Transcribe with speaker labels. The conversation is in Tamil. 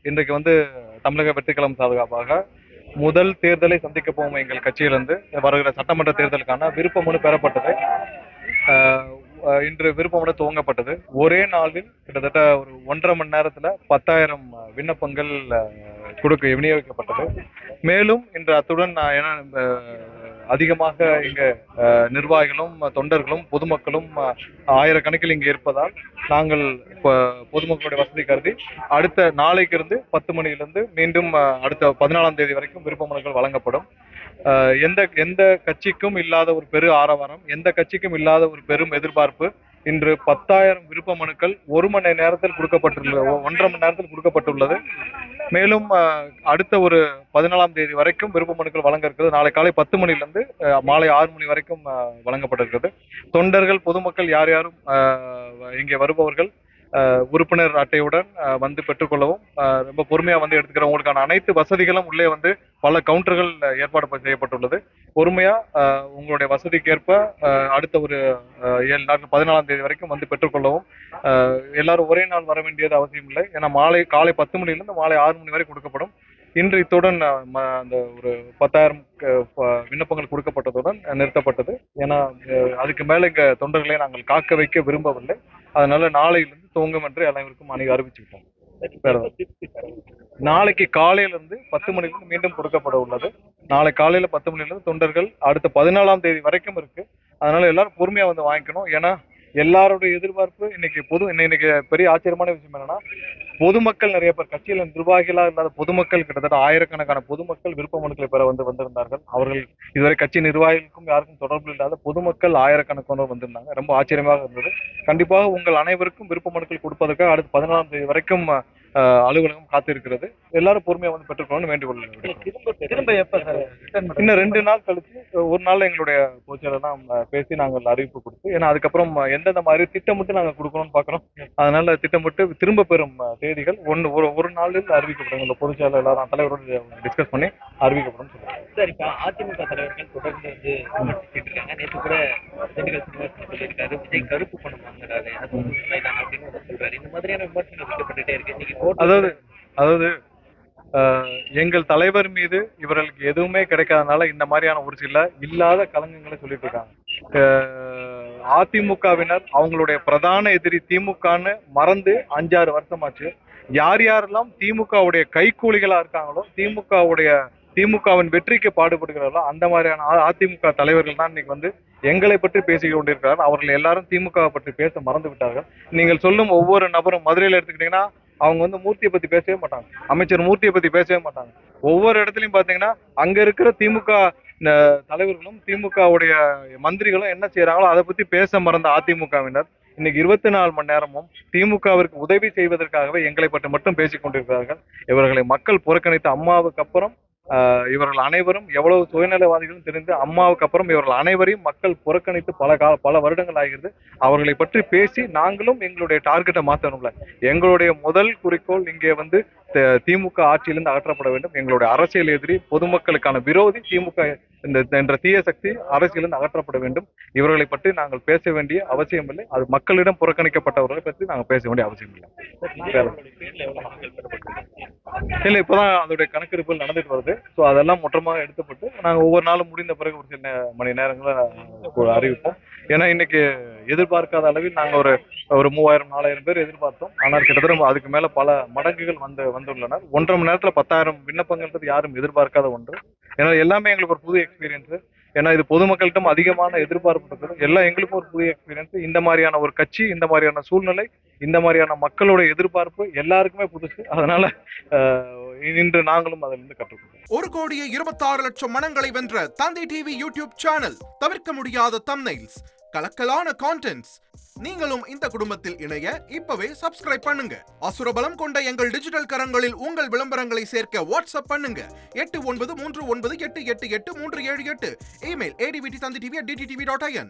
Speaker 1: இன்றைக்கு தமிழக வெற்றிக்களம் சார்பாக முதல் தேர்தலை சந்திக்க போகும் எங்கள் கட்சியிலிருந்து வருகிற சட்டமன்ற தேர்தலுக்கான விருப்ப மனு பெறப்பட்டது. இன்று விருப்பமனு துவங்கப்பட்டது. ஒரே நாளில் கிட்டத்தட்ட ஒரு 1.5 மணி நேரத்துல 10,000 விண்ணப்பங்கள் விநியோகிக்கப்பட்டது. மேலும் இன்று அத்துடன் அதிகமாக இங்க நிர்வாகிகளும் தொண்டர்களும் பொதுமக்களும் ஆயிரக்கணக்கில் இங்கு இருப்பதால் நாங்கள் பொதுமக்களுடைய வசதி கருதி அடுத்த நாளைக்கு இருந்து 10 மணியிலிருந்து மீண்டும் அடுத்த 14ஆம் தேதி வரைக்கும் விருப்ப மனுக்கள் வழங்கப்படும். எந்த கட்சிக்கும் இல்லாத ஒரு பெரு ஆரவாரம், எந்த கட்சிக்கும் இல்லாத ஒரு பெரும் எதிர்பார்ப்பு. இன்று 10,000 விருப்ப மனுக்கள் 1 மணி நேரத்தில் கொடுக்கப்பட்டுள்ளது, 1.5 மணி நேரத்தில் கொடுக்கப்பட்டுள்ளது. மேலும் அடுத்த ஒரு 14ஆம் தேதி வரைக்கும் விருப்ப மனுக்கள் வழங்க இருக்கிறது. நாளை காலை 10 மணிலிருந்து மாலை 6 மணி வரைக்கும் வழங்கப்பட்டிருக்கிறது. தொண்டர்கள் பொதுமக்கள் யார் யாரும் இங்கே வருபவர்கள் உறுப்பினர் அட்டையுடன் பெற்றுக்கொள்ளவும், ரொம்ப பொறுமையா எடுத்துக்கிறவங்களுக்கான அனைத்து வசதிகளும் உள்ளே பல கவுண்டர்கள் ஏற்பாடு செய்யப்பட்டுள்ளது. பொறுமையா உங்களுடைய வசதிக்கேற்ப அடுத்த ஒரு 7 நாட்கள் 14ஆம் தேதி வரைக்கும் பெற்றுக்கொள்ளவும். எல்லாரும் ஒரே நாள் வர வேண்டியது அவசியம் இல்லை. ஏன்னா காலை 10 மணிலிருந்து மாலை 6 மணி வரை கொடுக்கப்படும். இன்று இத்துடன் அந்த ஒரு 10,000 விண்ணப்பங்கள் கொடுக்கப்பட்டதுடன் நிறுத்தப்பட்டது. ஏன்னா அதுக்கு மேல இங்க தொண்டர்களை நாங்கள் காக்க வைக்க விரும்பவில்லை. அதனால நாளையிலிருந்து துவங்கும் என்று அனைவருக்கும் அறிவிச்சுக்கிட்டோம். நாளைக்கு காலையில இருந்து 10 மணிலிருந்து மீண்டும் கொடுக்கப்பட உள்ளது. நாளை காலையில 10 மணிலிருந்து தொண்டர்கள் அடுத்த 14ஆம் தேதி வரைக்கும் இருக்கு. அதனால எல்லாரும் பொறுமையா வாங்கிக்கணும். ஏன்னா எல்லாருடைய எதிர்பார்ப்பு இன்னைக்கு பெரிய ஆச்சரியமான விஷயம் என்னன்னா, பொதுமக்கள் நிறைய பேர், கட்சியில நிர்வாகிகளா இல்லாத பொதுமக்கள் கிட்டத்தட்ட ஆயிரக்கணக்கான பொதுமக்கள் விருப்ப மனுக்களை பெற வந்திருந்தார்கள். அவர்கள் இதுவரை கட்சி நிர்வாகிகளுக்கும் யாருக்கும் தொடர்பு இல்லாத பொதுமக்கள் ஆயிரக்கணக்கானோர் வந்திருந்தாங்க. ரொம்ப ஆச்சரியமாக இருந்தது. கண்டிப்பாக உங்கள் அனைவருக்கும் விருப்ப மனுக்கள் கொடுப்பதற்காக அடுத்த 14ஆம் தேதி வரைக்கும் அலுவலகம் காத்திருக்கிறது. எல்லாரும் பொறுமையா பெற்றுக்கணும்னு வேண்டுகோள். இன்னும் 2 நாள் கழிச்சு ஒரு நாள் எங்களுடைய பொதுச்செயலெல்லாம் பேசி நாங்கள் அறிவிப்பு கொடுத்து, ஏன்னா அதுக்கப்புறம் எந்தெந்த மாதிரி திட்டமிட்டு நாங்கள் கொடுக்கணும்னு பாக்குறோம். அதனால திட்டமிட்டு திரும்ப பெறும் தேதிகள் ஒரு நாளில் அறிவிக்கப்படும். இந்த பொதுச்செயலர் எல்லாரும் தலைவரோடு டிஸ்கஸ் பண்ணி அறிவிக்கப்படும் சொல்லுவாங்க.
Speaker 2: சார், இப்ப அதிமுக தலைவர்கள் தொடர்ந்து இருக்காங்க. நேற்று கூட திண்டுக்கல் சீனிவாசன் சொல்லியிருக்காரு, விஜய் கருப்பு பணம் வாங்குறாரு அப்படின்னு சொல்றாரு. இந்த மாதிரியான விமர்சனம் வைக்கப்பட்டுட்டே இருக்கு.
Speaker 1: அதாவது எங்கள் தலைவர் மீது இவர்களுக்கு எதுவுமே கிடைக்காதனால இந்த மாதிரியான ஒரு சில இல்லாத கலங்கங்களை சொல்லிட்டு இருக்காங்க. அதிமுகவினர் அவங்களுடைய பிரதான எதிரி திமுகன்னு மறந்து 5-6 வருஷமாச்சு. யார் யாரெல்லாம் திமுகவுடைய கைக்கூலிகளா இருக்காங்களோ, திமுகவின் வெற்றிக்கு பாடுபடுகிறார்களோ, அந்த மாதிரியான அதிமுக தலைவர்கள் தான் இன்னைக்கு எங்களை பற்றி பேசிக் கொண்டிருக்கிறார்கள். அவர்கள் எல்லாரும் திமுகவை பற்றி பேச மறந்து விட்டார்கள். நீங்கள் சொல்லும் ஒவ்வொரு நபரும் மதுரையில எடுத்துக்கிட்டீங்கன்னா அவங்க மூர்த்தியை பத்தி பேசவே மாட்டாங்க, அமைச்சர் மூர்த்தியை பத்தி பேசவே மாட்டாங்க. ஒவ்வொரு இடத்துலயும் பாத்தீங்கன்னா அங்க இருக்கிற திமுக தலைவர்களும் திமுகவுடைய மந்திரிகளும் என்ன செய்யறாங்களோ அதை பத்தி பேச மறந்த அதிமுகவினர் இன்னைக்கு 24 மணி நேரமும் திமுகவிற்கு உதவி செய்வதற்காகவே எங்களை பற்றி மட்டும் பேசிக் கொண்டிருக்கிறார்கள். இவர்களை மக்கள் புறக்கணித்த அம்மாவுக்கு அப்புறம் இவர்கள் அனைவரும் எவ்வளவு சுயநலவாதிகளும் தெரிந்து அம்மாவுக்கு அப்புறம் இவர்கள் அனைவரையும் மக்கள் புறக்கணித்து பல வருடங்கள் ஆகிறது. அவர்களை பற்றி பேசி நாங்களும் எங்களுடைய டார்கெட்டை மாற்றணும்ல. எங்களுடைய முதல் குறிக்கோள் இங்கே திமுக ஆட்சியிலிருந்து அகற்றப்பட வேண்டும். எங்களுடைய அரசியல் எதிரி, பொதுமக்களுக்கான விரோதி திமுக என்ற தீய சக்தி அரசியலிருந்து அகற்றப்பட வேண்டும். இவர்களை பற்றி நாங்கள் பேச வேண்டிய அவசியம் இல்லை. அது மக்களிடம் புறக்கணிக்கப்பட்டவர்களை பற்றி நாங்கள் பேச வேண்டிய அவசியம் இல்லை. இல்ல, இப்பதான் அதோடைய கணக்கெடுப்புகள் நடந்துட்டு வருது. ஸோ அதெல்லாம் மொத்தமாக எடுத்துப்பட்டு நாங்கள் ஒவ்வொரு நாளும் முடிந்த பிறகு ஒரு சில மணி நேரங்களை அறிவிப்போம். ஏன்னா இன்னைக்கு எதிர்பார்க்காத அளவில் நாங்கள் ஒரு 3000-4000 பேர் எதிர்பார்த்தோம். ஆனால் கிட்டத்தட்ட அதுக்கு மேல பல மடங்குகள் வந்துள்ளனர். 1.5 மணி நேரத்துல 10,000 விண்ணப்பங்கள் யாரும் எதிர்பார்க்காத ஒன்று. ஏன்னா எல்லாமே எங்களுக்கு ஒரு புது எக்ஸ்பீரியன்ஸ். ஏன்னா இது பொதுமக்கள்கிட்ட அதிகமான எதிர்பார்ப்பு இருக்குது. எல்லாம் எங்களுக்கும் ஒரு புதிய எக்ஸ்பீரியன்ஸ். இந்த மாதிரியான ஒரு கட்சி, இந்த மாதிரியான சூழ்நிலை, இந்த மாதிரியான மக்களோட எதிர்பார்ப்பு எல்லாருக்குமே புதுசு. அதனால இன்று நாங்களும் அதிலிருந்து கற்றுக்கொண்டோம்.
Speaker 3: 1,26,00,000 மனங்களை வென்ற தந்தி டிவி யூடியூப் சேனல். தவிர்க்க முடியாத தம்ப்நெயில்ஸ், கலக்கலான கான்டென்ட்ஸ். நீங்களும் இந்த குடும்பத்தில் இணைய இப்பவே சப்ஸ்கிரைப் பண்ணுங்க. அசுரபலம் கொண்ட எங்கள் டிஜிட்டல் கரங்களில் உங்கள் விளம்பரங்களை சேர்க்க வாட்ஸ்அப் பண்ணுங்க. 8939888378. Email advttv@dttv.in.